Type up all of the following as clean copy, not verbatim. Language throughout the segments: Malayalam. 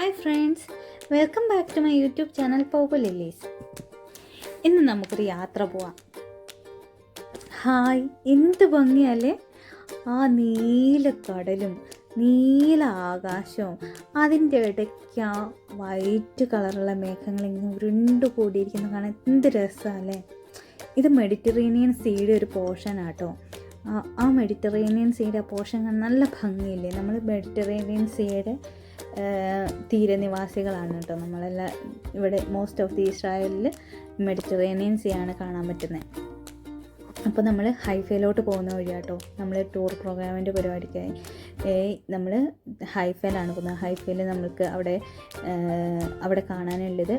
Hi friends, welcome back to my YouTube channel പൗപ്പ ലില്ലീസ്. ഇന്ന് നമുക്കൊരു യാത്ര പോവാം. ഹായ്, എന്ത് ഭംഗിയല്ലേ! ആ നീല കടലും നീല ആകാശവും അതിൻ്റെ ഇടയ്ക്ക് ആ വൈറ്റ് കളറുള്ള മേഘങ്ങൾ ഇങ്ങനെ ഉരുണ്ട് കൂടിയിരിക്കുന്ന കാണാൻ എന്ത് രസമല്ലേ! ഇത് മെഡിറ്ററേനിയൻ സീയുടെ ഒരു പോർഷനാട്ടോ. ആ മെഡിറ്ററേനിയൻ സീയുടെ പോർഷൻ നല്ല ഭംഗിയില്ലേ. നമ്മൾ മെഡിറ്ററേനിയൻ സീയുടെ തീരനിവാസികളാണ് കേട്ടോ. നമ്മളെല്ലാം ഇവിടെ മോസ്റ്റ് ഓഫ് ദി ഇസ്രായേലിൽ മെഡിറ്ററേനിയൻ സീ ആണ് കാണാൻ പറ്റുന്നത്. അപ്പോൾ നമ്മൾ ഹൈഫയിലോട്ട് പോകുന്ന വഴിയാട്ടോ. നമ്മൾ ടൂർ പ്രോഗ്രാമിൻ്റെ പരിപാടിക്കായി നമ്മൾ ഹൈഫയിലാണ് പോകുന്നത്. ഹൈഫയിൽ നമ്മൾക്ക് അവിടെ കാണാനുള്ളത്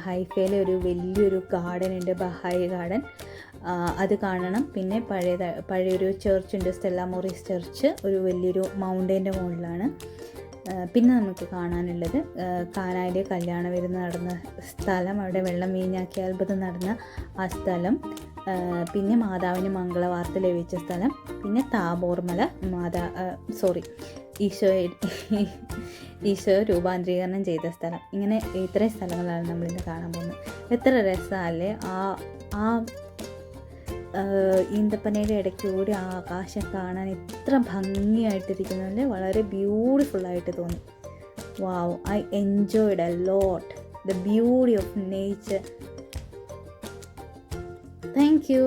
ഹൈഫയിലെ ഒരു വലിയൊരു ഗാർഡൻ ഉണ്ട്, ബഹായി ഗാർഡൻ. അത് കാണണം. പിന്നെ പഴയൊരു ചർച്ചുണ്ട്, സ്റ്റെല്ല മോറിസ് ചർച്ച്, ഒരു വലിയൊരു മൗണ്ടൈൻ്റെ മുകളിലാണ്. പിന്നെ നമുക്ക് കാണാനുള്ളത് കാനായിലെ കല്യാണ വിരുന്ന് നടന്ന സ്ഥലം, അവിടെ വെള്ളം വീഞ്ഞാക്കിയ അത്ഭുതം നടന്ന ആ സ്ഥലം, പിന്നെ മാതാവിന് മംഗളവാർത്ത ലഭിച്ച സ്ഥലം, പിന്നെ താബോർമല ഈശോ രൂപാന്തരീകരണം ചെയ്ത സ്ഥലം. ഇങ്ങനെ ഇത്രയും സ്ഥലങ്ങളാണ് നമ്മളിന്ന് കാണാൻ പോകുന്നത്. എത്ര രസമല്ലേ! ആ ഈന്തപ്പനയുടെ ഇടയ്ക്കൂടി ആകാശം കാണാൻ എത്ര ഭംഗിയായിട്ടിരിക്കുന്നതല്ലേ! വളരെ ബ്യൂട്ടിഫുള്ളായിട്ട് തോന്നി. Wow, I enjoyed a lot the beauty of nature. Thank U.